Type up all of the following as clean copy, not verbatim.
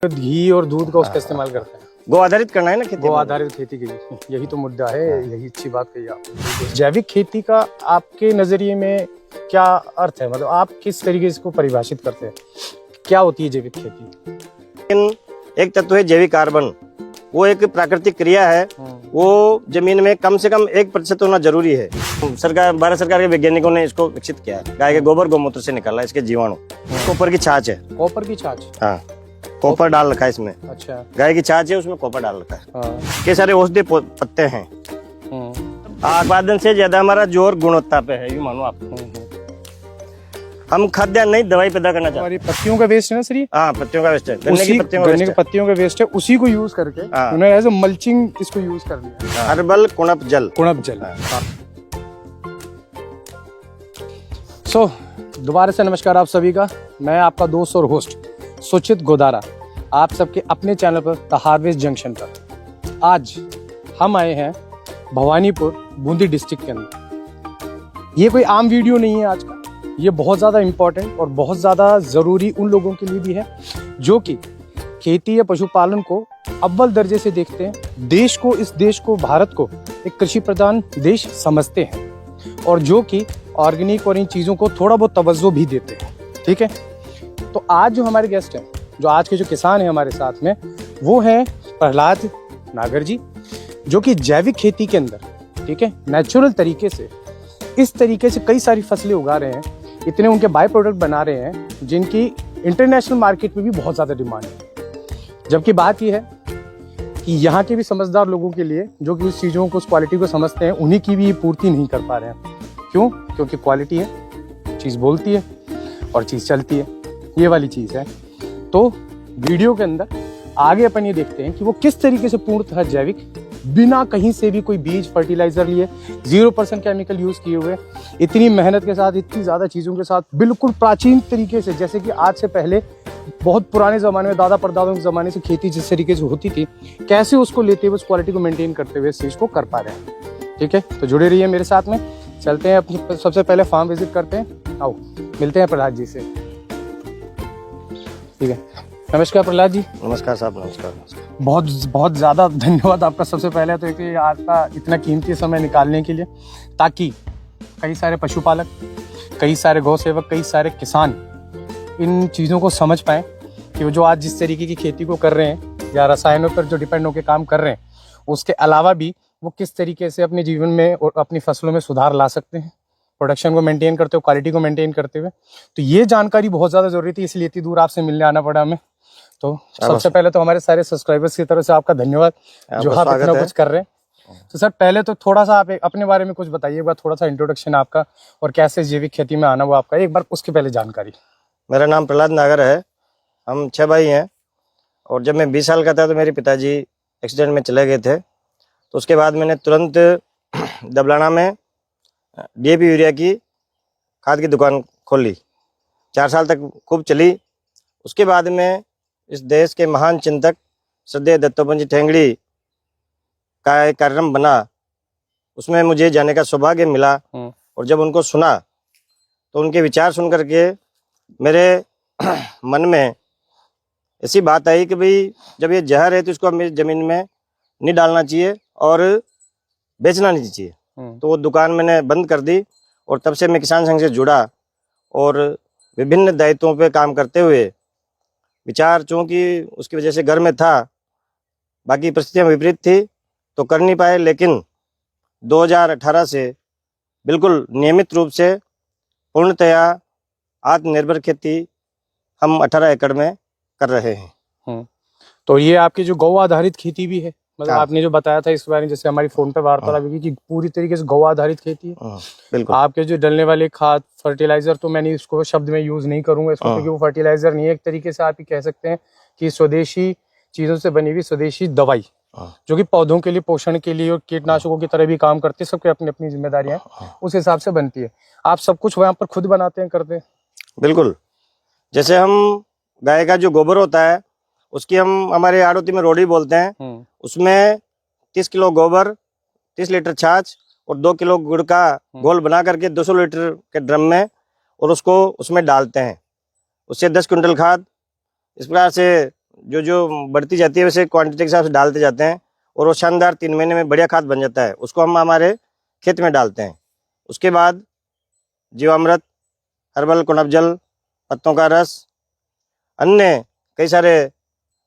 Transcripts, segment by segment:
घी और दूध का उसका इस्तेमाल करते हैं। गो आधारित करना है ना खेती, गो आधारित खेती के लिए यही तो मुद्दा है, यही अच्छी बात कही आप। जैविक खेती का आपके नजरिए में क्या अर्थ है, मतलब आप किस तरीके से इसको परिभाषित करते हैं, क्या होती है जैविक खेती? लेकिन एक तत्व है जैविक कार्बन, वो एक प्राकृतिक क्रिया है, वो जमीन में कम से कम 1% होना जरूरी है। भारत सरकार के वैज्ञानिकों ने इसको विकसित किया है। गाय के गोबर गौमूत्र से निकाला इसके जीवाणु। कॉपर की छाछ है। कॉपर की छाछ? हाँ, कॉपर डाल रखा है इसमें। अच्छा। गाय की छाछ है, उसमें कॉपर डाल रखा है। हाँ। के सारे औषधीय पत्ते हैं। उत्पादन से ज्यादा हमारा जोर गुणवत्ता पे है, यूं मानो आप। हम खाद्यान्न नहीं, दवाई पैदा करना चाहते हैं। और ये पत्तियों का वेस्ट है ना सर? ये हाँ, पत्तियों का वेस्ट है, गन्ने की पत्तियों का वेस्ट है, उसी को यूज करके उन्होंने एज अ मल्चिंग इसको यूज कर लिया। हर्बल कुणप जल। सो दोबारा से नमस्कार आप सभी का। मैं आपका दोस्त और होस्ट सुचित गोदारा, आप सबके अपने चैनल पर द हार्वेस्ट जंक्शन पर। आज हम आए हैं भवानीपुर, बूंदी डिस्ट्रिक्ट के अंदर। ये कोई आम वीडियो नहीं है आज का, ये बहुत ज़्यादा इम्पोर्टेंट और बहुत ज़्यादा ज़रूरी उन लोगों के लिए भी है जो कि खेती या पशुपालन को अव्वल दर्जे से देखते हैं, इस देश को, भारत को एक कृषि प्रधान देश समझते हैं, और जो कि ऑर्गेनिक और इन चीज़ों को थोड़ा बहुत तवज्जो भी देते हैं। ठीक है, तो आज जो हमारे गेस्ट हैं, जो आज के जो किसान हैं हमारे साथ में, वो हैं प्रहलाद नागर जी, जो कि जैविक खेती के अंदर, ठीक है, नेचुरल तरीके से, इस तरीके से कई सारी फसलें उगा रहे हैं, इतने उनके बाय प्रोडक्ट बना रहे हैं जिनकी इंटरनेशनल मार्केट में भी बहुत ज़्यादा डिमांड है। जबकि बात यह है कि यहाँ के भी समझदार लोगों के लिए, जो कि उस चीज़ों को, उस क्वालिटी को समझते हैं, उन्हीं की भी ये पूर्ति नहीं कर पा रहे हैं। क्यों? क्योंकि क्वालिटी है, चीज़ बोलती है और चीज़ चलती है, ये वाली चीज़ है। तो वीडियो के अंदर आगे अपन ये देखते हैं कि वो किस तरीके से पूर्णतः जैविक, बिना कहीं से भी कोई बीज फर्टिलाइजर लिए, 0% केमिकल यूज किए हुए, इतनी मेहनत के साथ, इतनी ज़्यादा चीज़ों के साथ, बिल्कुल प्राचीन तरीके से, जैसे कि आज से पहले बहुत पुराने ज़माने में, दादा परदादों के ज़माने से खेती जिस तरीके से होती थी, कैसे उसको लेते हुए, उस क्वालिटी को मेंटेन करते हुए इस चीज़ को कर पा रहे हैं। ठीक है, तो जुड़े रहिए मेरे साथ में। चलते हैं अपनी, सबसे पहले फार्म विजिट करते हैं। आओ मिलते हैं प्रहलाद जी से। ठीक है, नमस्कार प्रहलाद जी। नमस्कार साहब, नमस्कार। बहुत बहुत ज़्यादा धन्यवाद आपका सबसे पहले तो, कि आपका इतना कीमती समय निकालने के लिए, ताकि कई सारे पशुपालक, कई सारे गौ सेवक, कई सारे किसान इन चीज़ों को समझ पाएँ कि वो जो आज जिस तरीके की खेती को कर रहे हैं, या रसायनों पर जो डिपेंड होकर काम कर रहे हैं, उसके अलावा भी वो किस तरीके से अपने जीवन में और अपनी फसलों में सुधार ला सकते हैं, प्रोडक्शन को मेंटेन करते हुए, क्वालिटी को मेंटेन करते हुए। तो ये जानकारी बहुत ज़्यादा ज़रूरी थी, इसलिए इतनी दूर आपसे मिलने आना पड़ा हमें। तो सबसे पहले तो हमारे सारे सब्सक्राइबर्स की तरफ से आपका धन्यवाद जो आप इतना कुछ कर रहे हैं। तो सर पहले तो थोड़ा सा आप अपने बारे में कुछ बताइए, एक बार थोड़ा सा इंट्रोडक्शन आपका, और कैसे जैविक खेती में आना हुआ आपका, एक बार उसके पहले जानकारी। मेरा नाम प्रहलाद नागर है, हम 6 भाई हैं, और जब मैं 20 साल का था तो मेरे पिताजी एक्सीडेंट में चले गए थे। तो उसके बाद मैंने तुरंत दबलाना में DAP यूरिया की खाद की दुकान खोल ली। 4 साल तक खूब चली। उसके बाद में इस देश के महान चिंतक श्रद्धेय दत्तोपंत जी ठेंगड़ी का एक कार्यक्रम बना, उसमें मुझे जाने का सौभाग्य मिला। और जब उनको सुना तो उनके विचार सुन करके मेरे मन में ऐसी बात आई कि भाई जब ये जहर है तो इसको मेरी ज़मीन में नहीं डालना चाहिए और बेचना नहीं चाहिए। तो वो दुकान मैंने बंद कर दी, और तब से मैं किसान संघ से जुड़ा, और विभिन्न दायित्वों पे काम करते हुए, विचार चूँकि उसकी वजह से घर में था, बाकी परिस्थितियाँ विपरीत थी तो कर नहीं पाए, लेकिन 2018 से बिल्कुल नियमित रूप से पूर्णतया आत्मनिर्भर खेती हम 18 एकड़ में कर रहे हैं। तो ये आपकी जो गौ आधारित खेती भी है, मतलब आपने जो बताया था इस बारे में, जैसे हमारी फोन पे वार्तालाप हुई कि पूरी तरीके से गौ आधारित खेती है। बिल्कुल। आपके जो डलने वाले खाद, फर्टिलाइजर, तो मैंने इसको शब्द में यूज नहीं करूंगा इसको, क्योंकि वो फर्टिलाइजर नहीं है, एक तरीके से आप ही कह सकते हैं कि स्वदेशी चीजों से बनी हुई स्वदेशी दवाई, जो कि पौधों के लिए, पोषण के लिए और कीटनाशकों की तरह भी काम करती है। सबके अपनी अपनी जिम्मेदारियां उस हिसाब से बनती है। आप सब कुछ वहां पर खुद बनाते हैं, करते हैं? बिल्कुल। जैसे हम गाय का जो गोबर होता है, उसकी हम हमारे आड़ोती में रोड़ी बोलते हैं, उसमें 30 किलो गोबर, 30 लीटर छाछ और 2 किलो गुड़ का घोल बना करके 200 लीटर के ड्रम में, और उसको उसमें डालते हैं। उससे 10 क्विंटल खाद, इस प्रकार से जो जो बढ़ती जाती है वैसे क्वांटिटी के हिसाब से डालते जाते हैं और वो शानदार 3 महीने में बढ़िया खाद बन जाता है। उसको हम हमारे खेत में डालते हैं। उसके बाद जीवामृत, हर्बल कुणप-जल, पत्तों का रस, अन्य कई सारे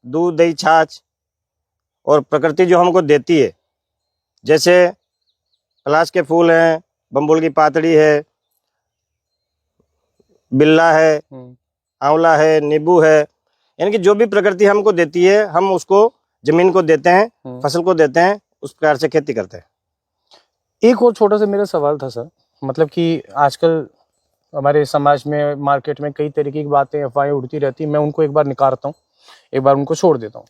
दूध, दही, छाछ और प्रकृति जो हमको देती है, जैसे पलाश के फूल हैं, बम्बुल की पातड़ी है, बिल्ला है, आंवला है, नींबू है, यानी कि जो भी प्रकृति हमको देती है हम उसको जमीन को देते हैं, फसल को देते हैं, उस प्रकार से खेती करते हैं। एक और छोटा सा मेरा सवाल था सर, मतलब कि आजकल हमारे समाज में, मार्केट में कई तरीके की बातें, अफवाहें उड़ती रहती हैं। मैं उनको एक बार निकारता हूँ, एक बार उनको छोड़ देता हूँ।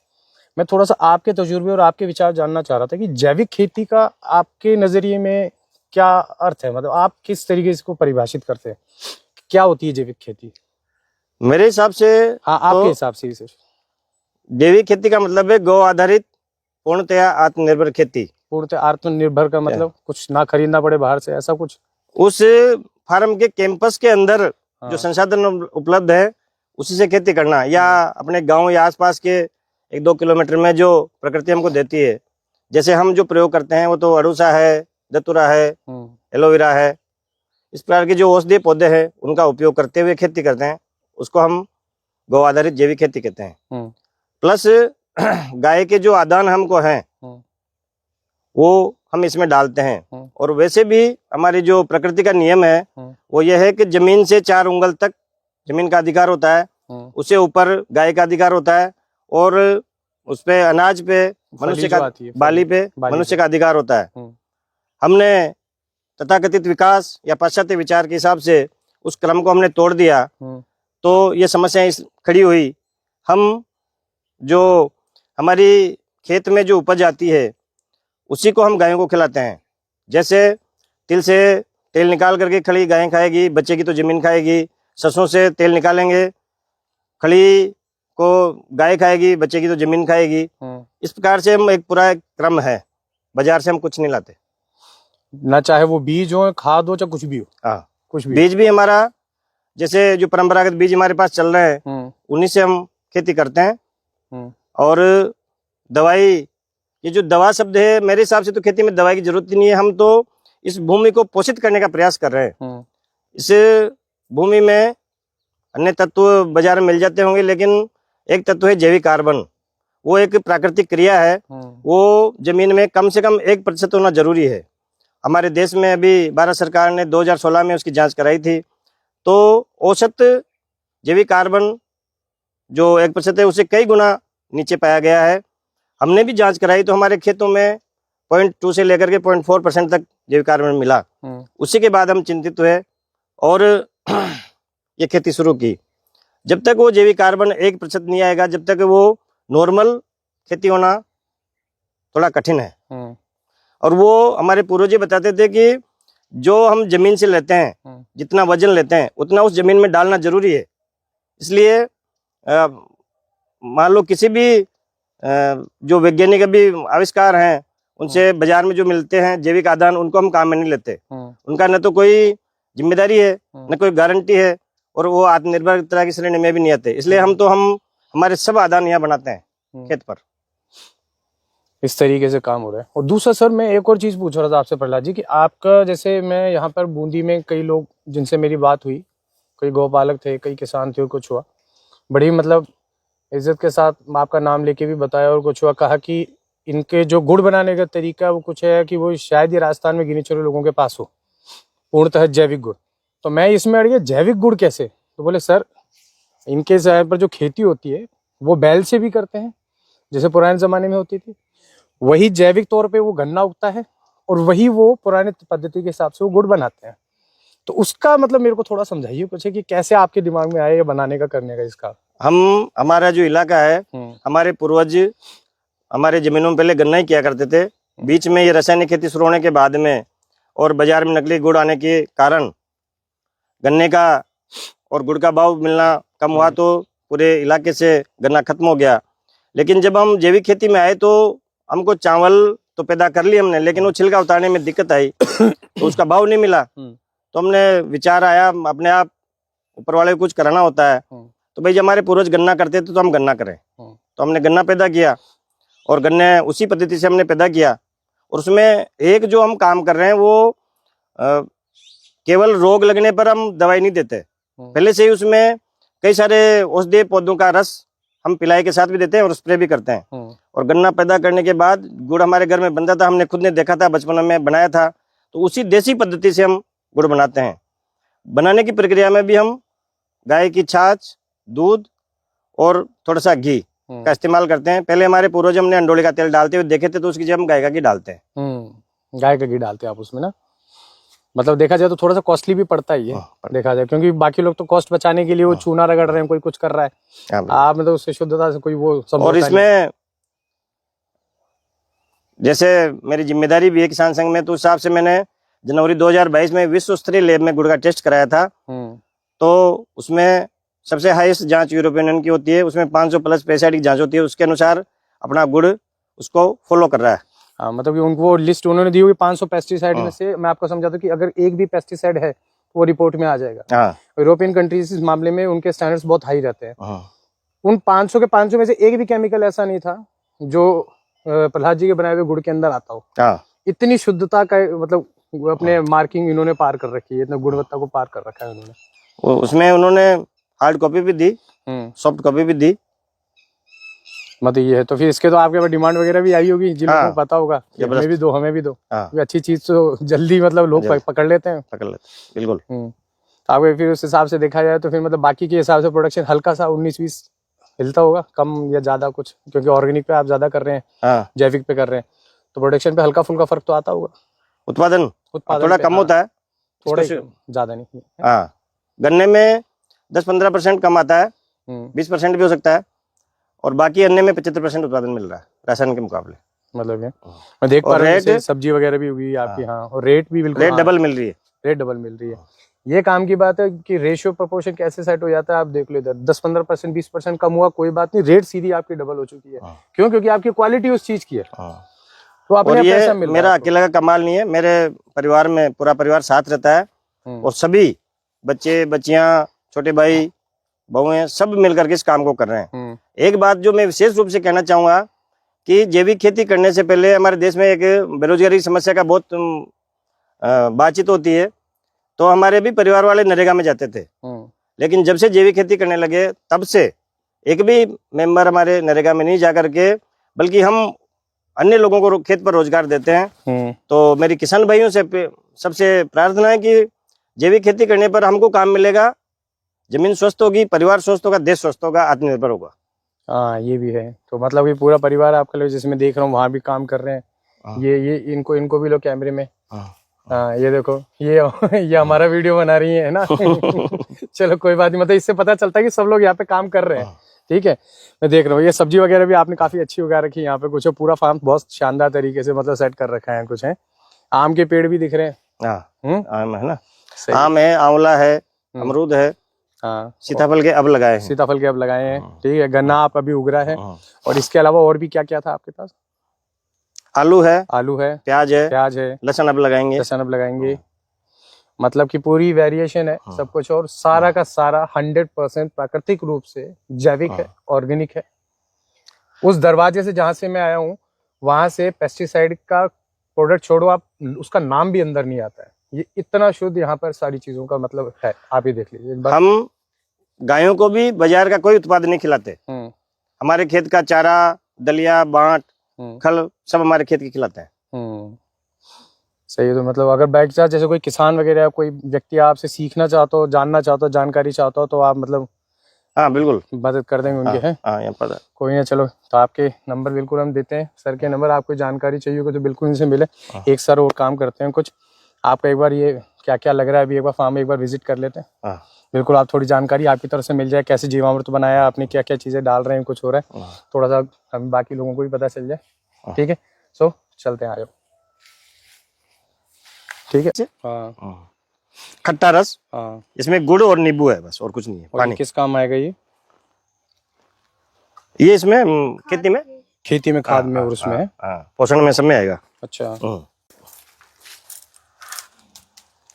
मैं थोड़ा सा आपके तजुर्बे और आपके विचार जानना चाह रहा था कि जैविक खेती का आपके नजरिए में क्या अर्थ है, मतलब आप किस तरीके से इसको परिभाषित करते हैं, क्या होती है जैविक खेती? मेरे हिसाब से हाँ, आपके हिसाब से ही सर। जैविक खेती का मतलब है गौ आधारित पूर्णतया आत्मनिर्भर खेती। पूर्णतः आत्मनिर्भर का मतलब कुछ ना खरीदना पड़े बाहर से, ऐसा कुछ? उस फार्म के कैंपस के अंदर जो संसाधन उपलब्ध है उसी से खेती करना, या अपने गांव या आसपास के 1-2 किलोमीटर में जो प्रकृति हमको देती है। जैसे हम जो प्रयोग करते हैं वो तो अड़ूसा है, दतुरा है, एलोवेरा है, इस प्रकार के जो औषधीय पौधे हैं उनका उपयोग करते हुए खेती करते हैं, उसको हम गौ आधारित जैविक खेती कहते हैं। प्लस गाय के जो आदान हमको हैं वो हम इसमें डालते हैं। और वैसे भी हमारी जो प्रकृति का नियम है वो यह है कि जमीन से 4 उंगल तक जमीन का अधिकार होता है, उससे ऊपर गाय का अधिकार होता है, और उस पे अनाज पे मनुष्य का, बाली पे मनुष्य का अधिकार होता है। हमने तथाकथित विकास या पाश्चात्य विचार के हिसाब से उस क्रम को हमने तोड़ दिया, तो ये समस्याएं खड़ी हुई। हम जो हमारी खेत में जो उपज आती है उसी को हम गायों को खिलाते हैं। जैसे तिल से तेल निकाल करके खली गायें खाएगी, बच्चे की तो जमीन खाएगी। सरसों से तेल निकालेंगे, खली को गाय खाएगी, बच्चे की तो जमीन खाएगी। इस प्रकार से हम एक पूरा क्रम है, बाजार से हम कुछ नहीं लाते, ना चाहे वो बीज हो, खाद हो, चाहे कुछ भी हो। हाँ, कुछ भी। बीज भी हमारा, जैसे जो परंपरागत बीज हमारे पास चल रहे हैं उन्हीं से हम खेती करते हैं। और दवाई, ये जो दवा शब्द है, मेरे हिसाब से तो खेती में दवाई की जरूरत ही नहीं है। हम तो इस भूमि को पोषित करने का प्रयास कर रहे हैं। इस भूमि में अन्य तत्व बाजार में मिल जाते होंगे, लेकिन एक तत्व है जैविक कार्बन। वो एक प्राकृतिक क्रिया है, वो जमीन में कम से कम 1% होना जरूरी है। हमारे देश में अभी भारत सरकार ने 2016 में उसकी जांच कराई थी, तो औसत जैविक कार्बन जो 1% है उसे कई गुना नीचे पाया गया है। हमने भी जांच कराई तो हमारे खेतों में 0.2 से लेकर के 0.4% तक जैविक कार्बन मिला। उसी के बाद हम चिंतित हुए और ये खेती शुरू की। जब तक वो जैविक कार्बन 1% नहीं आएगा, जब तक वो नॉर्मल खेती होना थोड़ा कठिन है। और वो हमारे पूर्वज बताते थे कि जो हम जमीन से लेते हैं, जितना वजन लेते हैं उतना उस जमीन में डालना जरूरी है। इसलिए मान लो किसी भी जो वैज्ञानिक अभी आविष्कार हैं उनसे बाजार में जो मिलते हैं जैविक आदान, उनको हम काम में नहीं लेते। उनका न तो कोई जिम्मेदारी है, न कोई गारंटी है, और वो आत्मनिर्भर तरह की श्रेणी में भी नहीं आते। इसलिए हम हमारे सब आदान यहाँ बनाते हैं खेत पर। इस तरीके से काम हो रहा है। और दूसरा सर, मैं एक और चीज पूछ रहा था आपसे प्रहलाद जी, कि आपका, जैसे मैं यहाँ पर बूंदी में कई लोग जिनसे मेरी बात हुई, कई गौपालक थे, कई किसान थे, कुछ हुआ बड़ी मतलब इज्जत के साथ आपका नाम लेके भी बताया, और कुछ हुआ कहा कि इनके जो गुड़ बनाने का तरीका वो कुछ है कि वो शायद ही राजस्थान में गिने चुने लोगों के पास हो, पूर्णतः जैविक गुड़। तो मैं इसमें अड़ गया, जैविक गुड़ कैसे? तो बोले सर, इनके यहाँ पर जो खेती होती है वो बैल से भी करते हैं, जैसे पुराने जमाने में होती थी। वही जैविक तौर पे वो गन्ना उगता है और वही वो पुराने पद्धति के हिसाब से वो गुड़ बनाते हैं। तो उसका मतलब मेरे को थोड़ा समझाइए कुछ है कि कैसे आपके दिमाग में आया ये बनाने का, करने का इसका। हमारा जो इलाका है, हमारे पूर्वज हमारे जमीनों में पहले गन्ना ही किया करते थे। बीच में ये रासायनिक खेती शुरू होने के बाद में और बाजार में नकली गुड़ आने के कारण गन्ने का और गुड़ का भाव मिलना कम हुआ, तो पूरे इलाके से गन्ना खत्म हो गया। लेकिन जब हम जैविक खेती में आए तो हमको चावल तो पैदा कर ली हमने, लेकिन वो छिलका उतारने में दिक्कत आई तो उसका भाव नहीं मिला। तो हमने विचार आया, अपने आप ऊपर वाले को कुछ कराना होता है। तो भाई जब हमारे पूर्वज गन्ना करते थे तो हम गन्ना करें। तो हमने गन्ना पैदा किया और गन्ने उसी पद्धति से हमने पैदा किया। और उसमें एक जो हम काम कर रहे हैं वो केवल रोग लगने पर हम दवाई नहीं देते, पहले से ही उसमें कई सारे औषधीय पौधों का रस हम पिलाई के साथ भी देते हैं और स्प्रे भी करते हैं। और गन्ना पैदा करने के बाद गुड़ हमारे घर में बनता था, हमने खुद ने देखा था, बचपन में बनाया था। तो उसी देसी पद्धति से हम गुड़ बनाते हैं। बनाने की प्रक्रिया में भी हम गाय की छाछ, दूध और थोड़ा सा घी का इस्तेमाल करते हैं। पहले हमारे पूर्वज हमने अंडोले का तेल डालते हुए देखे थे, तो उसकी जगह हम गाय का घी डालते हैं। गाय का घी डालते हैं आप उसमें ना। मतलब देखा जाए तो थोड़ा सा कॉस्टली भी पड़ता ही है देखा जाए, क्योंकि बाकी लोग तो कॉस्ट बचाने के लिए वो चूना रगड़ रहे हैं, कोई कुछ कर रहा है। आप मतलब उससे शुद्धता से कोई वो और इसमें जैसे मेरी जिम्मेदारी भी है किसान संघ में, तो उस हिसाब से मैंने जनवरी 2022 में विश्व स्तरीय लैब में गुड़ का टेस्ट कराया था। तो उसमें सबसे हाईएस्ट जांच यूरोपियन यूनियन की होती है, उसमें 500 प्लस पेस्टिसाइड की जांच होती है। उसके अनुसार अपना गुड़ उसको फॉलो कर रहा है। हाँ, मतलब कि उनको लिस्ट उन्होंने दी होगी 500 पेस्टिसाइड में से। मैं आपको समझाता हूँ कि अगर एक भी पेस्टिसाइड है वो रिपोर्ट में आ जाएगा। यूरोपियन कंट्रीज इस मामले में उनके स्टैंडर्ड्स बहुत हाई रहते हैं। उन 500 के 500 में से एक भी केमिकल ऐसा नहीं था जो प्रहलाद जी के बनाए हुए गुड़ के अंदर आता हो। इतनी शुद्धता का मतलब अपने मार्किंग इन्होंने पार कर रखी है, इतना गुणवत्ता को पार कर रखा है उन्होंने। उसमें उन्होंने हार्ड कॉपी भी दी, सॉफ्ट कॉपी भी दी। मतलब ये है, तो फिर इसके तो आपके पास डिमांड वगैरह भी आई होगी, जिन लोगों को पता होगा हमें भी दो, हमें भी दो। अच्छी चीज तो जल्दी मतलब लोग पकड़ लेते हैं, बिल्कुल। तो आपके फिर उस हिसाब से देखा जाए तो फिर मतलब बाकी के हिसाब से प्रोडक्शन हल्का सा 19-20 हिलता होगा, कम या ज्यादा कुछ, क्योंकि ऑर्गेनिक पे आप ज्यादा कर रहे हैं, जैविक पे कर रहे हैं, तो प्रोडक्शन पे हल्का फुल्का फर्क तो आता होगा। उत्पादन थोड़ा कम होता है, थोड़ा ज्यादा नहीं। हाँ, गन्ने में 10-15% कम आता है, 20% भी हो सकता है, और बाकी अन्य में 75% उत्पादन मिल रहा है रासायन के मुकाबले। मतलब ये मैं देख पा रहा हूँ, सब्जी वगैरह भी हुई आपकी। हाँ, और रेट भी बिल्कुल, रेट डबल मिल रही है। रेट डबल मिल रही है। ये काम की बात है कि रेशियो प्रोपोर्शन कैसे सेट हो जाता है। आप देख लो इधर 10-15%, 20% कम हुआ कोई बात नहीं, रेट सीधी आपकी डबल हो चुकी है। क्यों? क्योंकि आपकी क्वालिटी उस चीज की है। तो और ये मेरा अकेला का कमाल नहीं है, मेरे परिवार में पूरा परिवार साथ रहता है, और सभी बच्चे बच्चियां, छोटे भाई बहुएं सब मिलकर के इस काम को कर रहे हैं। एक बात जो मैं विशेष रूप से कहना चाहूंगा कि जैविक खेती करने से पहले हमारे देश में एक बेरोजगारी की समस्या का बहुत बातचीत होती है। तो हमारे भी परिवार वाले नरेगा में जाते थे, लेकिन जब से जैविक खेती करने लगे तब से एक भी मेंबर हमारे नरेगा में नहीं जा करके, बल्कि हम अन्य लोगों को खेत पर रोजगार देते हैं। तो मेरी किसान भाइयों से सबसे प्रार्थना है कि जैविक खेती करने पर हमको काम मिलेगा, जमीन स्वस्थ होगी, परिवार स्वस्थ होगा, देश स्वस्थ होगा, आत्मनिर्भर होगा। हाँ, ये भी है। तो मतलब ये पूरा परिवार आपका लोग जिसमें देख रहा हूँ वहाँ भी काम कर रहे हैं। ये इनको भी लो कैमरे में। हाँ, ये देखो, ये हमारा वीडियो बना रही है ना। चलो कोई बात नहीं, मतलब इससे पता चलता है कि सब लोग यहाँ पे काम कर रहे हैं। ठीक है, मैं देख रहा हूँ ये सब्जी वगैरह भी आपने काफी अच्छी उगा रखी है यहाँ पे। कुछ पूरा फार्म बहुत शानदार तरीके से मतलब सेट कर रखा है। कुछ है, आम के पेड़ भी दिख रहे हैं। आम है ना, आम है, आंवला है, अमरूद है। हाँ, सीताफल के अब लगाए हैं। सीताफल के अब लगाए हैं। ठीक है, गन्ना आप अभी उग रहा है। और इसके अलावा और भी क्या क्या था आपके पास? आलू है, प्याज है, लहसुन अब लगाएंगे। मतलब कि पूरी वेरिएशन है सब कुछ, और सारा का सारा 100% प्राकृतिक रूप से जैविक है, ऑर्गेनिक है। उस दरवाजे से जहां से मैं आया हूँ वहां से पेस्टिसाइड का प्रोडक्ट छोड़ो, आप उसका नाम भी अंदर नहीं आता है। ये इतना शुद्ध यहाँ पर सारी चीजों का मतलब है। आप ही देख लीजिए एक बार। हम गायों को भी बाजार का कोई उत्पाद नहीं खिलाते। हमारे खेत का चारा, दलिया, बांट, खल सब हमारे खेत की खिलाते हैं। सही है। तो मतलब अगर बैठ जाए, जैसे कोई किसान वगैरह, कोई व्यक्ति आपसे सीखना चाहता हो, जानना चाहता हो, जानकारी चाहता हो, तो आप मतलब हाँ बिल्कुल मदद कर देंगे उनके। हैं हाँ, पता कोई ना। चलो, तो आपके नंबर बिल्कुल हम देते हैं, सर के नंबर। आपको जानकारी चाहिए होगी तो बिल्कुल इनसे मिले। एक सर और काम करते हैं कुछ, आपका एक बार ये क्या क्या लग रहा है अभी एक बार फार्म एक बार विजिट कर लेते हैं। बिल्कुल, आप थोड़ी जानकारी आपकी तरफ से मिल जाए, कैसे जीवामृत बनाया आपने, क्या क्या चीजें डाल रहे हैं, कुछ हो रहा है, थोड़ा सा हम बाकी लोगों को भी पता चल जाए। ठीक है, सो चलते हैं, आ जाओ। ठीक है। हाँ, खट्टा रस, इसमें गुड़ और नींबू है बस, और कुछ नहीं है। पानी किस काम आएगा ये इसमें खेती में खाद में और उसमें पोषण में सब में आएगा। अच्छा,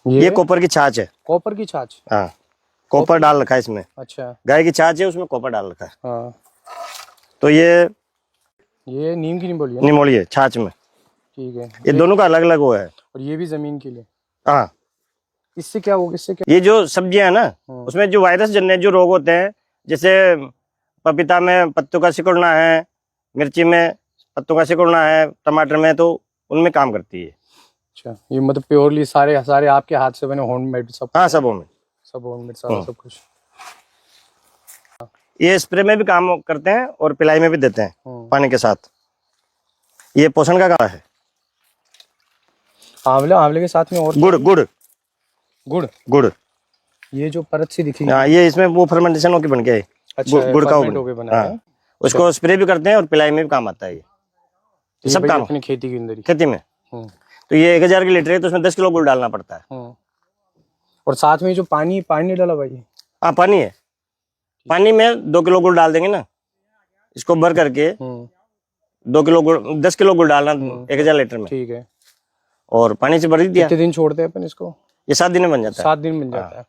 ये कॉपर की छाछ है। कॉपर की छाछ। हाँ, कॉपर डाल रखा है इसमें। अच्छा। गाय की छाछ है, उसमें कॉपर डाल रखा है। हाँ, तो ये नीम की नहीं बोली है? निमोली है छाछ में। ठीक है। ये दोनों का अलग अलग वो है। और ये भी जमीन के लिए? हाँ, इससे क्या होगा? इससे क्या? ये जो सब्जियां है ना, उसमें जो वायरस जन्य जो रोग होते हैं, जैसे पपीता में पत्तों का सिकुड़ना है, मिर्ची में पत्तों का सिकुड़ना है, टमाटर में, तो उनमें काम करती है। अच्छा, ये मतलब प्योरली सारे आपके हाथ से बने, होममेड सब? हाँ, सब होममेड। सब होममेड, सारा सब कुछ। ये स्प्रे में भी काम करते हैं और पिलाई में भी देते हैं पानी के साथ। ये पोषण का काम है। आंवले के साथ में और गुड़ गुड़ गुड़ गुड़। ये जो परत सी दिखी? हाँ, ये इसमें वो फर्मेंटेशन होके बन गया है। अच्छा, गुड़ का ferment होके बना है। हाँ, उसको स्प्रे भी करते हैं और पिलाई में भी काम आता है। ये सब काम अपनी खेती के अंदर ही? खेती में। तो ये 1000 की लीटर है, तो उसमें 10 किलो गुड़ डालना पड़ता है। और साथ में जो पानी डाला भाई? हाँ, पानी है। पानी में 2 किलो गुड़ डाल देंगे ना, इसको भर करके 2 किलो गुड़, 10 किलो गुड़ डालना 1000 लीटर में। ठीक है। और पानी से भर दिया। कितने दिन छोड़ते हैं अपन इसको? ये 7 दिन में बन जाता है। 7 दिन में बन जाता है।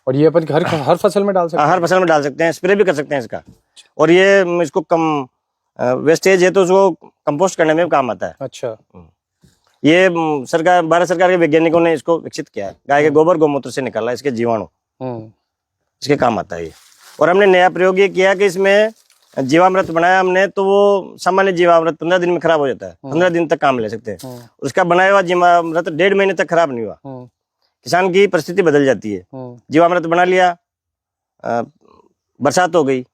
और ये अपन हर फसल में डाल सकते हैं? हर फसल में डाल सकते हैं, स्प्रे भी कर सकते हैं इसका। और ये इसको कम वेस्टेज है तो उसको कंपोस्ट करने में भी काम आता है। अच्छा। ये भारत सरकार के वैज्ञानिकों ने इसको विकसित किया है। गाय के गोबर गौमूत्र से निकाला इसके जीवाणु, इसके काम आता है ये। और हमने नया प्रयोग ये किया कि इसमें जीवामृत बनाया हमने, तो वो सामान्य जीवामृत 15 दिन में खराब हो जाता है, 15 दिन तक काम ले सकते हैं। उसका बनाया हुआ जीवामृत 1.5 महीने तक खराब नहीं हुआ। किसान की परिस्थिति बदल जाती है। जीवामृत बना लिया, बरसात हो गई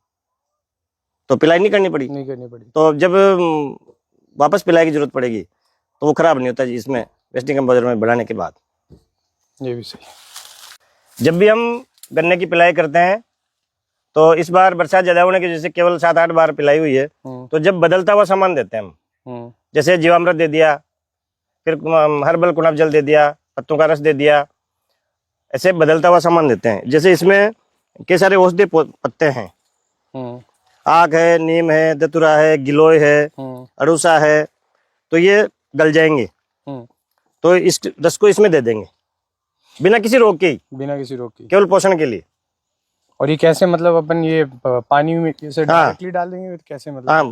तो पिलाई नहीं करनी पड़ी। तो जब वापस पिलाई की जरूरत पड़ेगी तो वो खराब नहीं होता जी, इसमें वेस्टिंग कंपोजर में बढ़ाने के बाद। ये भी सही। जब भी हम गन्ने की पिलाई करते हैं तो इस बार बरसात ज्यादा होने की वजह से केवल 7-8 बार पिलाई हुई है, तो जब बदलता हुआ सामान देते हैं हम, जैसे जीवामृत दे दिया, फिर हर्बल कुनब जल दे दिया, पत्तों का रस दे दिया, ऐसे बदलता हुआ सामान देते हैं। जैसे इसमें कई सारे औषधीय पत्ते हैं, आक है, नीम है, दतुरा है, गिलोय है, अड़ूसा है, तो ये गल जाएंगे तो इस रस को इसमें दे देंगे बिना किसी रोग के, केवल पोषण के लिए। और ये कैसे, मतलब अपन ये पानी में कैसे डायरेक्टली डाल देंगे? कैसे मतलब? हाँ,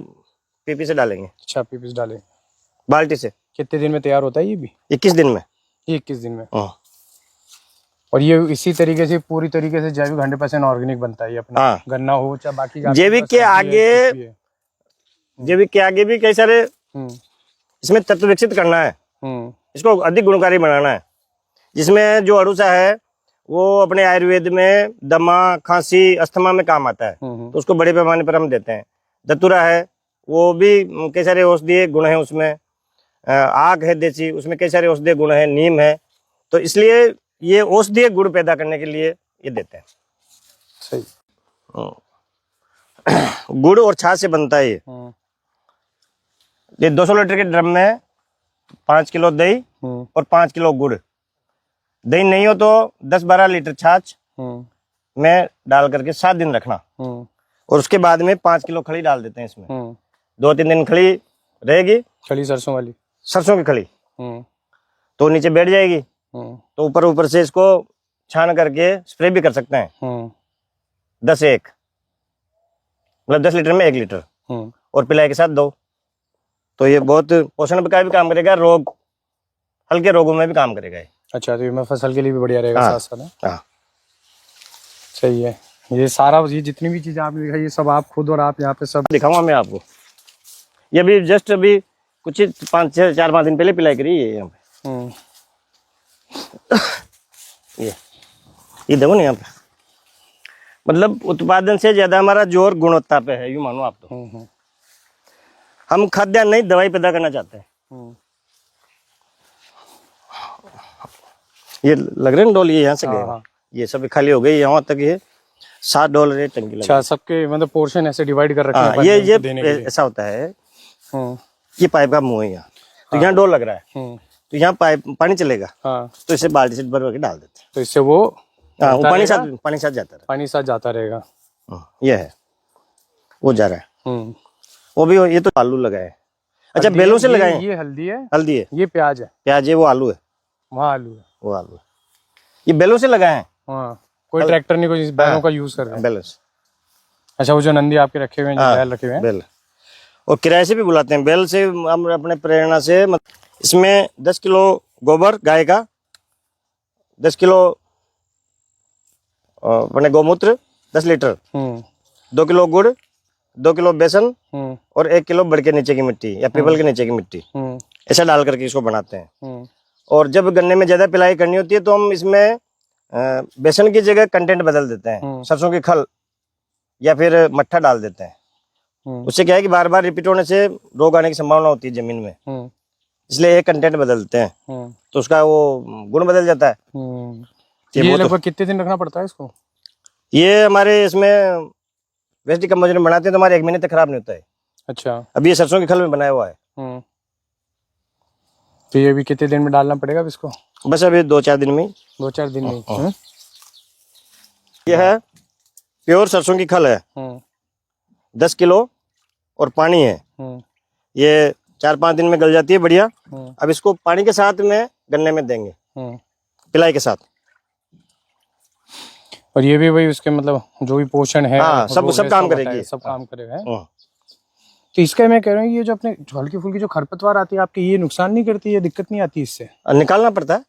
पीपी से डालेंगे। अच्छा, पीपी से डालेंगे, बाल्टी से। कितने दिन में तैयार होता है ये भी? 21 दिन में। 21 दिन में। और ये इसी तरीके से पूरी तरीके से जैविक 100% ऑर्गेनिक बनता है ये अपना। गन्ना हो चाहे बाकी जैविक के आगे भी कई सारे इसमें तत्व विकसित करना है, इसको अधिक गुणकारी बनाना है। जिसमें जो अड़ूसा है वो अपने आयुर्वेद में दमा, खांसी, अस्थमा में काम आता है, तो उसको बड़े पैमाने पर हम देते हैं। दतुरा है, वो भी कई सारे औषधीय गुण हैं उसमें। आग है देसी, उसमें कई सारे औषधीय गुण हैं। नीम है, तो इसलिए ये औषधीय गुण पैदा करने के लिए ये देते हैं। सही। गुड़ और छाछ से बनता है ये 200 लीटर के ड्रम में 5 किलो दही और 5 किलो गुड़। दही नहीं हो तो 10-12 लीटर छाछ में डाल करके 7 दिन रखना, और उसके बाद में 5 किलो खली डाल देते हैं इसमें। 2-3 दिन खली रहेगी, खली सरसों की खली, तो नीचे बैठ जाएगी। तो ऊपर से इसको छान करके स्प्रे भी कर सकते हैं। 10-1 मतलब 10 लीटर में 1 लीटर, और पिलाई के साथ दो, तो ये बहुत पोषण का भी काम करेगा, रोग हल्के रोगों में भी काम करेगा ये। अच्छा, तो ये फसल के लिए भी बढ़िया रहेगा। हाँ, साथ साथ। हाँ, सही है। ये सारा, ये जितनी भी चीजें आपने दिखाई, ये सब आप खुद और आप यहाँ पे सब दिखाऊंगा मैं आपको। ये अभी जस्ट अभी कुछ 4-5 दिन पहले पिलाई करी है यहाँ पे। ये देखो ना यहाँ पे, मतलब उत्पादन से ज्यादा हमारा जोर गुणवत्ता पे है, यूं मानो आप तो। हम खाद्यान्न नहीं, दवाई पैदा करना चाहते हैं। ये लग रहे हैं डोल, ये यहाँ से गए, ये सब खाली हो गई, यहाँ तक ये $7 ये टंकी लगी। अच्छा, सबके मतलब पोर्शन ऐसे डिवाइड कर रखे हैं। ये ऐसा होता है, ये पाइप का मुंह है यहाँ, तो यहाँ डोल लग रहा है, तो यहाँ पाइप पानी चलेगा, तो इसे बाल्टी से भर के डाल देते हैं, तो इससे वो पानी साथ जाता रहेगा। ये है, वो जा रहा है। वो भी, ये तो आलू लगाए। अच्छा, बेलों से लगाए। ये हल्दी है, ये प्याज है, वो आलू है, वहाँ आलू है, वो आलू है। ये बेलों से लगाए हैं, कोई ट्रैक्टर नहीं, कोई बैलों का यूज कर रहे हैं। बैलेंस। अच्छा, वो जो नंदी आपके रखे हुए हैं, जो बैल रखे हुए हैं, बैल, और किराए से भी बुलाते हैं। बैल से हम अपने प्रेरणा से इसमें 10 किलो गोबर गाय का, 10 किलो अपने गौमूत्र 10 लीटर, 2 किलो गुड़, 2 किलो बेसन और 1 किलो बड़ के नीचे की मिट्टी या पीपल के नीचे की मिट्टी, ऐसा डाल करके इसको बनाते हैं। और जब गन्ने में ज्यादा पिलाई करनी होती है तो हम इसमें बेसन की जगह कंटेंट बदल देते हैं, सरसों की खल या फिर मट्ठा डाल देते हैं। उससे क्या है कि बार बार रिपीट होने से रोग आने की संभावना होती है जमीन में, इसलिए एक कंटेंट बदलते हैं तो उसका वो गुण बदल जाता है। ये लगभग कितने दिन रखना पड़ता है इसको? ये हमारे इसमें वेस्ट डिकम्पोजर में बनाते हैं तो हमारे 1 महीने तक खराब नहीं होता है। अच्छा, अभी ये सरसों की खल में बनाया हुआ है। तो ये भी कितने दिन में डालना पड़ेगा अब इसको? बस अभी 2-4 दिन में। 2-4 दिन में। यह है प्योर सरसों की खल है, 10 किलो और पानी है। ये 4-5 दिन में गल जाती है बढ़िया। अब इसको पानी के साथ में गन्ने में देंगे, पिलाई के साथ। और ये भी वही उसके मतलब जो भी पोषण है, हाँ, सब काम करेगी, सब काम करेगा। तो इसका मैं कह रहा हूँ, ये जो अपने हल्की फुल्की जो खरपतवार आती है आपकी, ये नुकसान नहीं करती है, दिक्कत नहीं आती इससे? निकालना पड़ता है।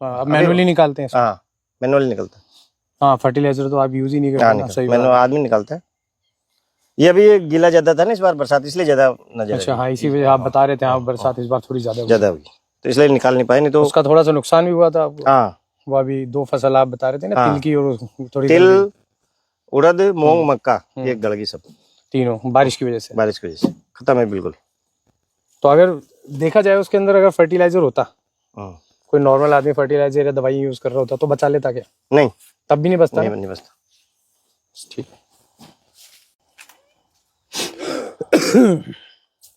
अब मैनुअली निकालते हैं? हाँ, मैनुअली निकलता है। हाँ, फर्टिलाइजर तो आप यूज ही नहीं करते। सही मैनुअल आदमी निकालता है। ये अभी गीला ज्यादा था ना इस बार बरसात, इसलिए ज्यादा नजर। अच्छा, हाँ, इसी वजह आप बता रहे थे। हाँ, बरसात इस बार थोड़ी ज्यादा हुई तो इसलिए निकाल नहीं पाए, नहीं तो उसका थोड़ा सा नुकसान भी हुआ था आपको। हाँ, वो अभी 2 फसल आप बता रहे थे ना, तिल की और थोड़ी तिल, उड़द, मूंग, मक्का, ये गल गई सब तीनों बारिश की वजह से। बारिश की वजह से खत्म है बिल्कुल। तो अगर देखा जाए उसके अंदर अगर फर्टिलाइजर होता, कोई नॉर्मल आदमी फर्टिलाइजर या दवाई यूज कर रहा होता तो बचा लेता क्या? नहीं, तब भी नहीं बचता? नहीं बचता। ठीक है।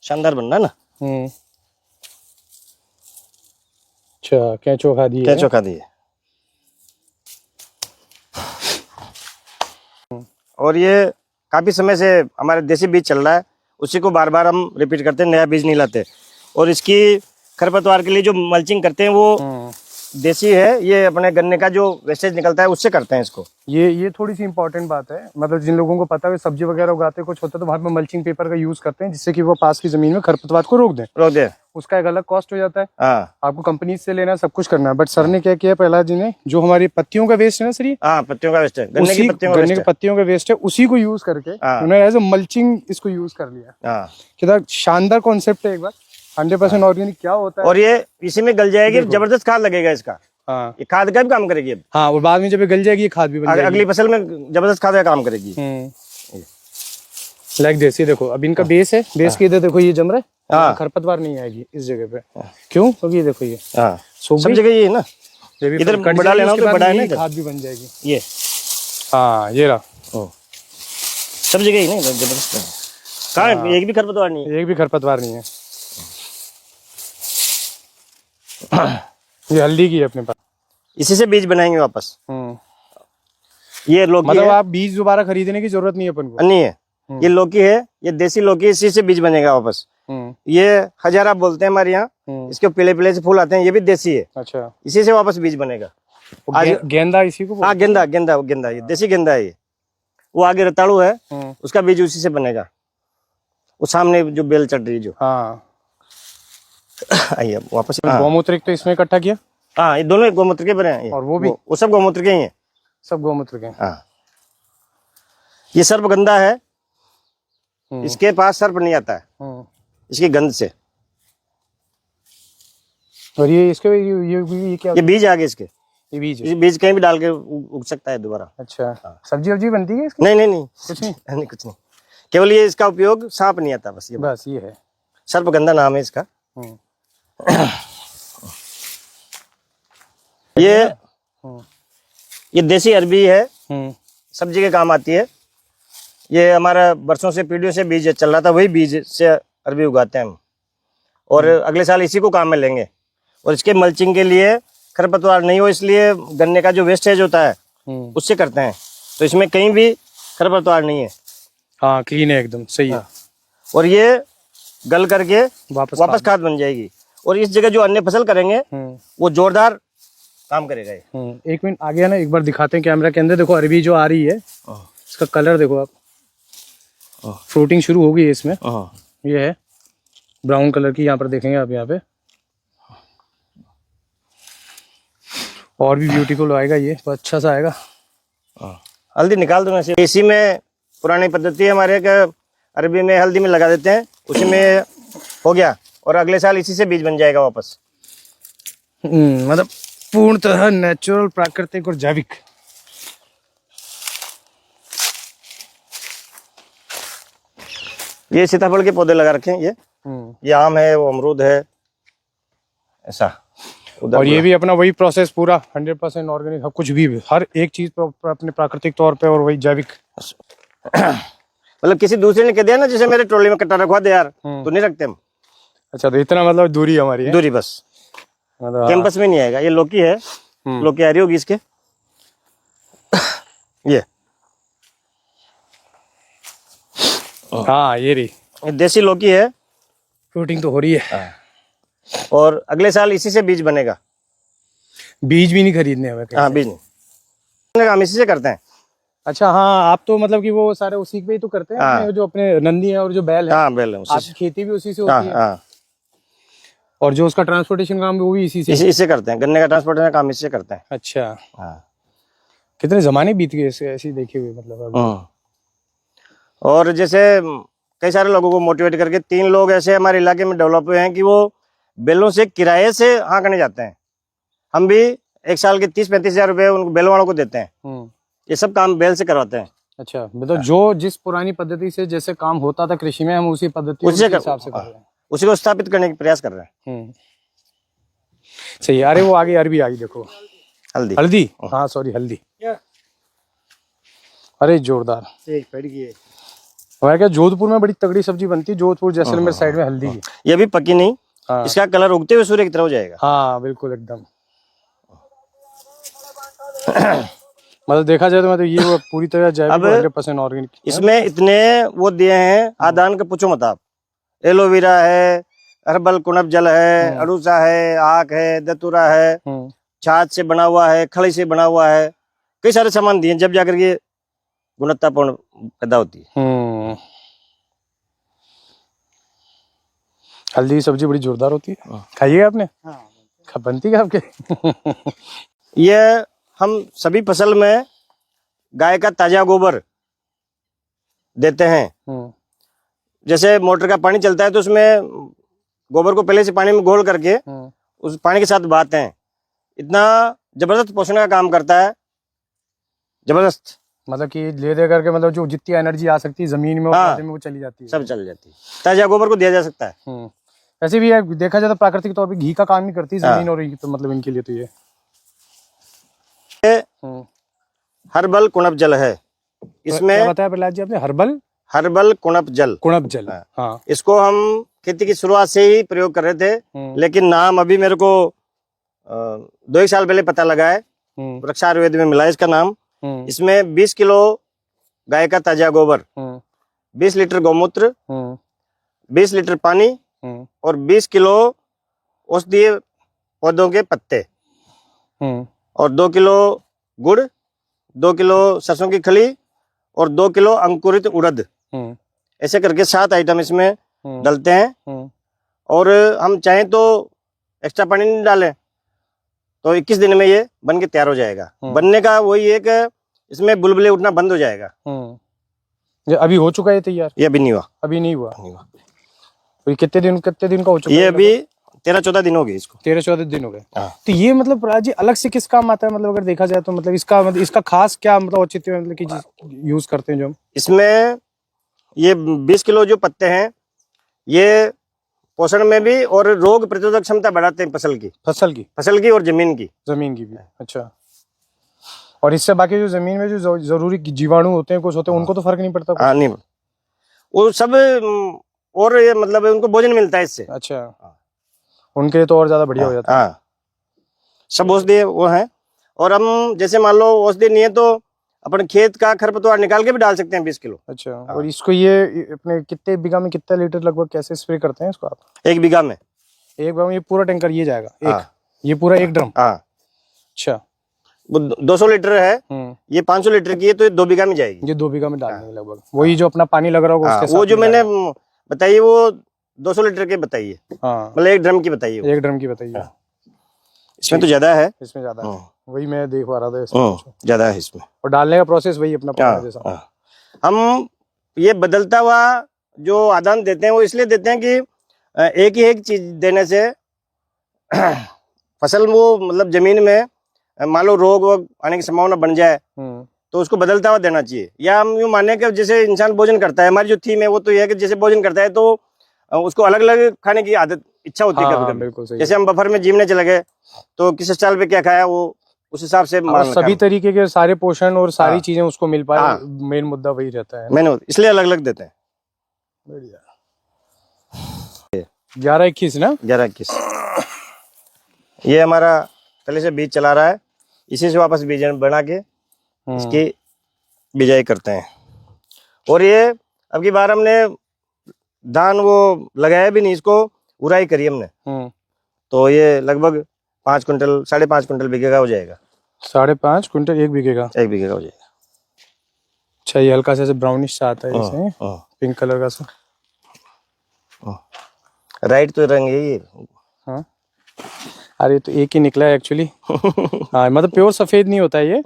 शानदार बन रहा ना। अच्छा, कैंचो खा दी? कैंचो खा दी। और ये काफी समय से हमारे देसी बीज चल रहा है, उसी को बार बार हम रिपीट करते हैं, नया बीज नहीं लाते। और इसकी खरपतवार के लिए जो मल्चिंग करते हैं वो देसी है। ये अपने गन्ने का जो वेस्टेज निकलता है उससे करते हैं इसको। ये थोड़ी सी इंपॉर्टेंट बात है, मतलब जिन लोगों को पता है सब्जी वगैरह उगाते कुछ होता है तो वहां पे मल्चिंग पेपर का यूज करते हैं, जिससे कि वो पास की जमीन में खरपतवार को रोक दें। उसका एक अलग कॉस्ट हो जाता है। आपको कंपनी से लेना, सब कुछ करना है। बट सर ने क्या किया, प्रहलाद जी ने, जो हमारी पत्तियों का वेस्ट है ना सर, ये पत्तियों का वेस्ट है, गन्ने की पत्तियों का वेस्ट है, उसी को यूज करके उन्होंने एज ए मल्चिंग इसको यूज कर लिया। कितना शानदार कॉन्सेप्ट है। एक बार 100% ऑर्गेनिक क्या होता है। और ये इसी में गल जाएगी, जबरदस्त खाद लगेगा इसका। ये खाद का भी काम करेगी अब। हाँ, और बाद में जब गल जाएगी ये खाद भी बन जाएगी। अगली फसल में जबरदस्त खाद का काम करेगी। लाइक देसी देखो, अब इनका बेस है, बेस की इधर देखो ये जम रहा है, खरपतवार नहीं आएगी इस जगह पे। क्यों? क्योंकि ये देखो, ये सब जगह ये है ना, इधर बड़ा लेना तो बड़ा है ना, खाद भी बन जाएगी ये। हाँ, ये रहा, सब जगह ही नहीं, जबरदस्त। कहाँ एक भी खरपतवार नहीं है? एक भी खरपतवार नहीं है। ये हल्दी की है अपने पास, इसी से बीज बनाएंगे वापस। ये लौकी मतलब है। आप बीज दोबारा खरीदने की जरूरत नहीं है अपन को? नहीं है, ये लौकी है, ये देसी लौकी, इसी से बीज बनेगा वापस। ये हजारा बोलते हैं हमारे यहाँ, इसके पीले पीले से फूल आते हैं, ये भी देसी है। अच्छा, इसी से वापस बीज बनेगा। गेंदा इसी को? हाँ, गेंदा गेंदा गेंदा, ये देसी गेंदा है। ये वो आगे रताड़ू है, उसका बीज उसी से बनेगा। वो सामने जो बेल चढ़ रही है जो। हाँ, आइए वापस। गौमूत्र तो इसमें इकट्ठा किया। हाँ, ये दोनों गौमूत्र के बने हैं। और वो भी वो सब गौमूत्र के ही हैं। सब गौमूत्र के। हाँ, ये सर्पगंधा है, इसके पास सर्प नहीं आता है इसकी गंध से। और ये इसके ये क्या? ये बीज आगे इसके, ये बीज ये बीज कहीं भी डाल के उग सकता है दोबारा। अच्छा, सब्जी वब्जी बनती है इसकी? नहीं कुछ नहीं। नहीं, कुछ नहीं, केवल ये इसका उपयोग सांप नहीं आता, बस ये है। सर्पगंधा नाम है इसका। ये देसी अरबी है, सब्जी के काम आती है। ये हमारा बरसों से, पीढ़ियों से बीज चल रहा था, वही बीज से अरबी उगाते हैं हम। और अगले साल इसी को काम में लेंगे। और इसके मल्चिंग के लिए खरपतवार नहीं हो, इसलिए गन्ने का जो वेस्टेज होता है उससे करते हैं। तो इसमें कहीं भी खरपतवार नहीं है। हाँ, क्लीन है एकदम, सही है। और ये गल करके वापस खाद बन जाएगी। और इस जगह जो अन्य फसल करेंगे वो जोरदार काम करेगा ये। एक मिनट आगे है ना, एक बार दिखाते हैं कैमरा के अंदर। देखो अरबी जो आ रही है, इसका कलर देखो आप, फ्रूटिंग शुरू हो गई है इसमें। ये है ब्राउन कलर की, यहाँ पर देखेंगे आप, यहाँ पे और भी ब्यूटीफुल आएगा ये, तो अच्छा सा आएगा। हल्दी निकाल दो ना। इसी में पुरानी पद्धति है हमारे का, अरबी में हल्दी में लगा देते हैं, उसी में हो गया और अगले साल इसी से बीज बन जाएगा वापस। मतलब पूर्णतः नेचुरल, प्राकृतिक और जैविक। ये सीताफल के पौधे लगा रखे हैं, ये आम है, वो अमरूद है, ऐसा। और ये भी अपना वही प्रोसेस पूरा 100% ऑर्गेनिक, कुछ भी हर एक चीज अपने प्राकृतिक तौर पे और वही जैविक। मतलब किसी दूसरे ने कह दिया ना, जैसे मेरे ट्रॉली में कट्टा रखवा दे यार, तो नहीं रखते हम। अच्छा, तो इतना मतलब दूरी हमारी है। दूरी बस, मतलब कैंपस में नहीं आएगा। ये लौकी है, लौकी आ रही होगी इसके। ये हाँ, ये रही देसी लौकी है, फ्रूटिंग तो हो रही है। और अगले साल इसी से बीज बनेगा। बीज भी नहीं खरीदने हमें कहीं हाँ, से। बीज नहीं, हम इसी से करते हैं। अच्छा, हाँ, आप तो मतलब कि वो सारे उसी पे ही तो करते हैं। हाँ। अपने जो अपने नंदी है और जो बैल है, हाँ, बैल है, उसी आपकी से। खेती भी उसी से हाँ, होती है। हाँ, और जो उसका ट्रांसपोर्टेशन काम है वो भी इसी से। इससे करते हैं। गन्ने का ट्रांसपोर्टेशन काम इससे करते हैं। अच्छा, हाँ। कितने जमाने बीत गए ऐसे ऐसे देखे हुए, मतलब अभी। और जैसे कई सारे लोगों को मोटिवेट करके 3 लोग ऐसे हमारे इलाके में डेवलप हुए हैं कि वो बैलों से किराए से हाँकने जाते हैं। हम भी एक साल के 30-35 हजार रुपए उनको बैल वालों को देते हैं। ये सब काम बैल से करवाते हैं। अच्छा, मतलब जो जिस पुरानी पद्धति से जैसे काम होता था कृषि में, हम उसी पद्धति उसी के हिसाब से कर रहे हैं। उसी को स्थापित करने का प्रयास कर रहे हैं। सही है। अरे वो आगे अरबी आई, देखो हल्दी। हल्दी, हाँ सॉरी, हल्दी। अरे जोरदार। हमारे क्या जोधपुर में बड़ी तगड़ी सब्जी बनती है, जोधपुर जैसलमेर साइड में हल्दी की। ये भी पकी नहीं। हाँ। इसका कलर उगते हुए सूर्य की तरफ हो जाएगा। हाँ बिल्कुल, एकदम। मतलब देखा जाए तो मतलब ये वो पूरी तरह जैविक, 100% ऑर्गेनिक। इसमें इतने वो दिए हैं, आदान के पूछो मत आप। एलोवेरा है, हर्बल कुणप जल है, अड़ूसा है, आक है, दतूरा है, छाछ से बना हुआ है, खड़ी से बना हुआ है, कई सारे सामान दिए, जब जाकर ये गुणवत्तापूर्ण पैदा होती है। हल्दी की सब्जी बड़ी जोरदार होती है, खाइएगा आपने? हाँ। बनती है आपके? ये हम सभी फसल में गाय का ताजा गोबर देते हैं। जैसे मोटर का पानी चलता है तो उसमें गोबर को पहले से पानी में घोल करके उस पानी के साथ बहाते हैं। इतना जबरदस्त पोषण का काम करता है, जबरदस्त। मतलब कि ले दे करके, मतलब जो जितनी एनर्जी आ सकती है जमीन में, हाँ, में वो चली जाती है, सब चल जाती है। ताजा गोबर को दिया जा सकता है। ऐसे भी है, देखा जाए तो प्राकृतिक तौर पे घी का काम नहीं करती जमीन, और तो मतलब इनके लिए तो ये हर्बल कुणप जल है। इसमें क्या बताया प्रहलाद जी आपने? हर्बल कुणप जल। कुणप जल, हाँ। इसको हम खेती की शुरुआत से ही प्रयोग कर रहे थे, लेकिन नाम अभी मेरे को 2 साल पहले पता लगा है। वृक्ष आयुर्वेद में मिला है इसका नाम। इसमें 20 किलो गाय का ताजा गोबर, 20 लीटर गौमूत्र, 20 लीटर पानी और 20 किलो औषधीय पौधों के पत्ते और 2 किलो गुड़, 2 किलो सरसों की खली और 2 किलो अंकुरित उड़द, ऐसे करके 7 आइटम इसमें डलते हैं। और हम चाहें तो एक्स्ट्रा पानी नहीं डालें तो 21 दिन में ये बन के तैयार हो जाएगा। बनने का वही एक, इसमें बुलबुले उठना बंद हो जाएगा। ये अभी हो चुका है तैयार? ये अभी नहीं हुआ। अभी नहीं हुआ। तो कितने दिन का हो चुका ये है? अभी 13-14 दिन हो गए इसको। 13-14 दिन हो गए। तो ये मतलब प्रहलाद जी अलग से किस काम आता है, मतलब अगर देखा जाए तो, मतलब इसका खास क्या मतलब औचित्य, मतलब कि यूज करते हैं जो हम इसमें? ये 20 किलो जो पत्ते हैं, ये पोषण में भी और रोग प्रतिरोधक क्षमता बढ़ाते हैं फसल की और जमीन की भी। अच्छा, और इससे बाकी जो जमीन में जो जरूरी जीवाणु होते हैं, कुछ होते हैं, उनको तो फर्क नहीं पड़ता? हाँ, नहीं, वो सब, और ये मतलब उनको भोजन मिलता है इससे। अच्छा, उनके लिए तो और ज्यादा बढ़िया हो जाता है। हाँ, सब औषधि वो है। और हम जैसे मान लो औषधि नहीं है तो अपन खेत का खरपतवार निकाल के भी डाल सकते हैं 20 किलो। अच्छा, और इसको ये अपने कितने बीघा में कितना लीटर लगभग कैसे स्प्रे करते हैं इसको आप? 1 बीघा में। 1 बीघा में ये पूरा टैंकर ये जाएगा? ये पूरा 1 ड्रम? हाँ। अच्छा। वो 200 लीटर है, ये 500 लीटर की है, तो ये 2 बीघा में जाएगी। ये 2 बीघा में डालने लगभग वही जो अपना पानी लग रहा होगा उसके वो साथ जो मैंने मिलाना। बताइए वो 200 लीटर के बताइए, हाँ मतलब 1 ड्रम की बताइए। 1 ड्रम की बताइए। इसमें तो ज्यादा है, इसमें ज्यादा है, वही मैं देख पा रहा था इसमें ज्यादा है इसमें। और डालने का प्रोसेस वही अपना पुराना जैसा। हम ये बदलता हुआ जो आदान देते हैं वो इसलिए देते हैं कि एक ही एक चीज देने से फसल वो मतलब जमीन में मान लो रोग वोग आने की संभावना बन जाए तो उसको बदलता हुआ देना चाहिए। या हम यूँ माने कि जैसे इंसान भोजन करता है, हमारी जो थीम है वो तो ये है कि जैसे भोजन करता है तो उसको अलग अलग खाने की आदत इच्छा होती है कभी कभी। जैसे हम बफर में जिमने चले गए तो किस स्टाइल पे क्या खाया वो उस हिसाब से सभी तरीके के सारे पोषण और सारी चीजें उसको मिल पाए, मेन मुद्दा वही रहता है। मैंने इसलिए अलग अलग देते हैं। बढ़िया। 11-21 ना, 11-21 ये हमारा पहले से बीज चला रहा है, इसी से वापस बीज बना के इसकी बिजाई करते हैं। और ये अब की बार हमने धान वो लगाया भी नहीं, इसको उराई करी हमने, तो ये लगभग 5 कुंटल 5.5 कुंटल बीघे का हो जाएगा। 5.5 कुंटल 1 बीघे का? 1 बीघे का हो जाएगा। अच्छा, ये हल्का सा ब्राउनिश सा आता है इसमें, पिंक कलर का सा। राइट तो रंग है ये। हाँ, अरे तो एक ही निकला है एक्चुअली। हाँ, मतलब प्योर सफेद नहीं होता है ये,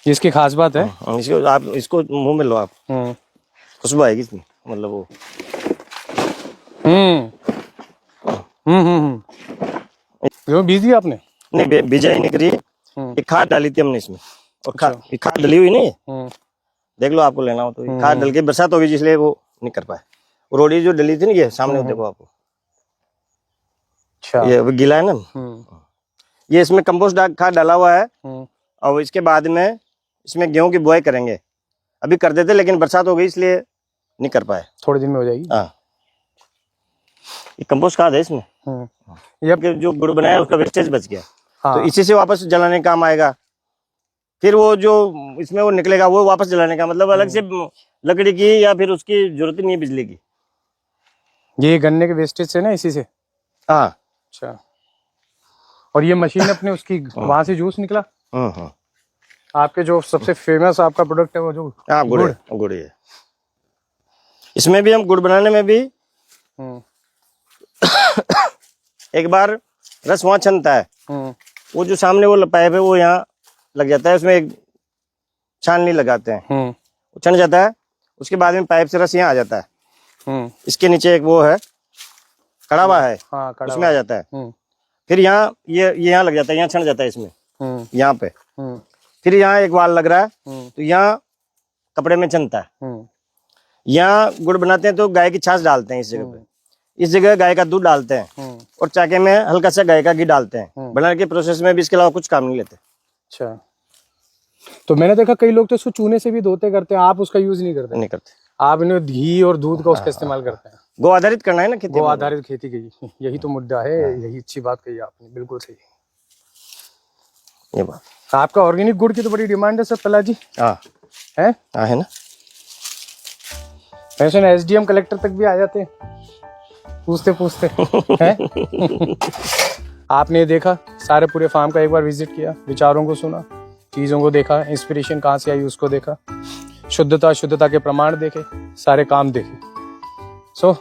इसकी खास बात है। इसको आप इसको मुंह में लो आप, खुशबू आएगी इसमें, मतलब वो। जो बीज दिया आपने? नहीं, बिजाई नहीं करी, एक खाद डाली थी हमने इसमें, और खाद डली हुई नहीं, देख लो आपको लेना हो तो। खाद डल के बरसात होगी इसलिए वो नहीं कर पाए। रोड़ी जो डली थी ना ये सामने देखो आपको, अच्छा ये गीला है ना, ये इसमें कंपोस्ट खाद डाला हुआ है। और इसके बाद में इसमें गेहूं की बुआई करेंगे, अभी कर देते लेकिन बरसात हो गई इसलिए नहीं कर पाए। थोड़े दिन में हो जाएगी। हाँ, ये कंपोस्ट खाद है इसमें। ये जो गुड़ बनाया उसका वेस्टेज बच गया, तो इसी से वापस जलाने का काम आएगा। फिर वो जो इसमें वो निकलेगा वो वापस जलाने का, मतलब अलग से लकड़ी की या फिर उसकी जरूरत नहीं है बिजली की। ये गन्ने के वेस्टेज से ना, इसी से। हाँ। अच्छा, और ये मशीन अपने उसकी वहां से जूस निकला। आपके जो सबसे फेमस आपका प्रोडक्ट है वो जो गुड़ है। इसमें भी हम गुड़ बनाने में भी एक बार रस वहां छनता है, वो जो सामने वो पाइप है वो यहाँ लग जाता है, उसमें एक छाननी लगाते हैं, वो छन जाता है। उसके बाद में पाइप से रस यहाँ आ जाता है। इसके नीचे एक वो है कड़ावा है, उसमें आ जाता है। फिर यहाँ ये यहाँ लग जाता है, यहाँ छन जाता है इसमें, यहाँ पे। फिर यहाँ एक वाल लग रहा है, तो यहाँ कपड़े में छनता है। यहाँ गुड़ बनाते हैं तो गाय की छाछ डालते हैं इस जगह पे, इस जगह गाय का दूध डालते हैं, और चाके में हल्का सा गाय का घी डालते हैं। बनाने के प्रोसेस में भी इसके अलावा कुछ काम नहीं लेते। अच्छा, तो मैंने देखा कई लोग तो इसको चूने से भी धोते करते हैं, आप उसका यूज नहीं करते? नहीं करते, आप इन्हें घी और दूध का उसका इस्तेमाल करते हैं। गो आधारित करना है ना खेती, गो आधारित खेती की यही तो मुद्दा है। यही अच्छी बात कही आपने, बिल्कुल सही ये बात। आपका ऑर्गेनिक गुड़ की तो बड़ी डिमांड है सर प्रहलाद जी। हाँ है ना। ऐसे एसडीएम कलेक्टर तक भी आ जाते हैं पूछते पूछते हैं। आपने देखा सारे पूरे फार्म का एक बार विजिट किया, विचारों को सुना, चीजों को देखा, इंस्पिरेशन कहाँ से आई उसको देखा, शुद्धता के प्रमाण देखे, सारे काम देखे। सो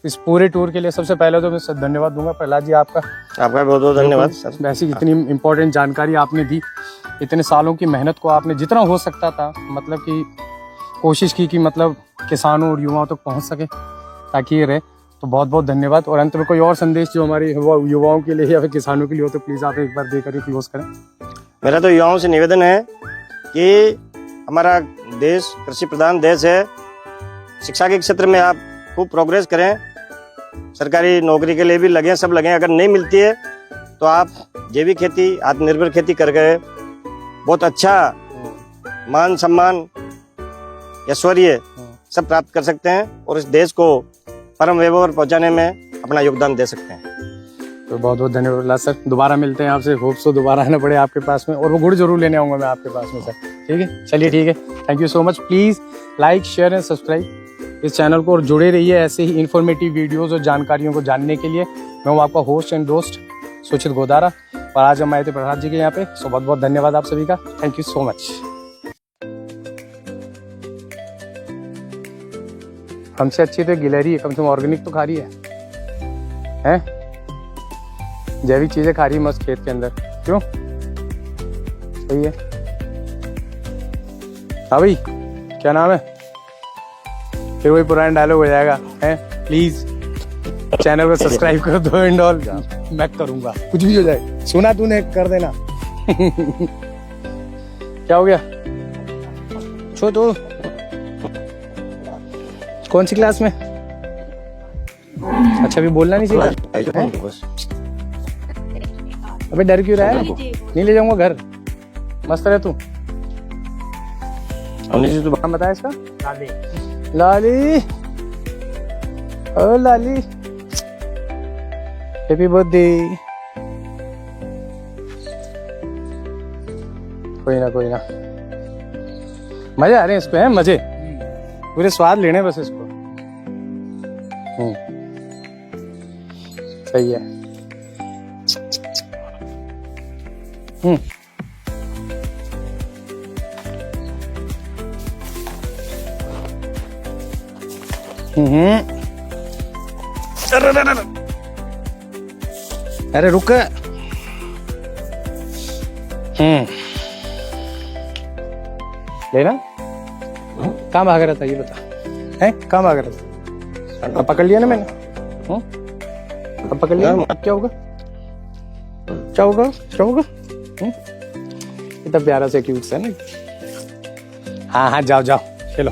इस पूरे टूर के लिए सबसे पहले तो मैं धन्यवाद दूंगा प्रहलाद जी आपका बहुत बहुत धन्यवाद सर। ऐसी इतनी इम्पोर्टेंट जानकारी आपने दी, इतने सालों की मेहनत को आपने जितना हो सकता था मतलब कि कोशिश की कि मतलब किसानों और युवाओं तक पहुंच सके ताकि ये रहे, तो बहुत बहुत धन्यवाद। और अंत में कोई और संदेश जो हमारे युवाओं के लिए या फिर किसानों के लिए हो तो प्लीज आप एक बार देकर क्लोज करें। मेरा तो युवाओं से निवेदन है कि हमारा देश कृषि प्रधान देश है, शिक्षा के क्षेत्र में आप खूब प्रोग्रेस करें, सरकारी नौकरी के लिए भी लगे, सब लगे। अगर नहीं मिलती है तो आप जैविक खेती, आत्मनिर्भर खेती करके बहुत अच्छा मान सम्मान ऐश्वर्य सब प्राप्त कर सकते हैं और इस देश को परम वैभव पर पहुंचाने में अपना योगदान दे सकते हैं। तो बहुत बहुत धन्यवाद सर, दोबारा मिलते हैं आपसे। होप सो दोबारा आना पड़े आपके पास में, और वो गुड़ जरूर लेने आऊंगा मैं आपके पास में सर। ठीक है, चलिए ठीक है, thank you so much. Please like share and subscribe इस चैनल को और जुड़े रहिए ऐसे ही इन्फॉर्मेटिव वीडियोस और जानकारियों को जानने के लिए। मैं हूँ आपका होस्ट एंड दोस्त सुचित गोदारा। और आज हम आए थे प्रहलाद जी के यहाँ पे। सो बहुत बहुत धन्यवाद आप सभी का, थैंक यू सो मच। हमसे अच्छी तो गिलहरी है, कम से कम ऑर्गेनिक तो खा रही है, हैं? जैविक चीजें खा रही है मस्त खेत के अंदर, क्यों? सही है। हाँ भाई, क्या नाम है? फिर वही पुराना डायलॉग हो जाएगा, हैं? प्लीज चैनल को सब्सक्राइब कर दो एंड ऑल। मैं करूंगा, कुछ भी हो जाए, सुना तूने, कर देना। क्या हो गया? छोटू कौन सी क्लास में? अच्छा, अभी बोलना नहीं चाहिए। बस अबे डर क्यों रहा है? नहीं ले जाऊंगा घर, मस्त रह तू। नाम बताया इसका? लाली। ओ लाली, हैप्पी बर्थडे। कोई ना कोई ना, मजे आ रहे हैं इसको, हैं मजे, पूरे स्वाद लेने बस इसको। सही है। अरे रुक। लेना, कहाँ भाग रहा था ये बता, है कहाँ भाग रहा था? अब पकड़ लिया ना मैंने, अब पकड़ लिया, अब क्या होगा? क्या होगा? क्या होगा? इतना प्यारा से क्यूट सा ना। हाँ हाँ, जाओ जाओ खेलो।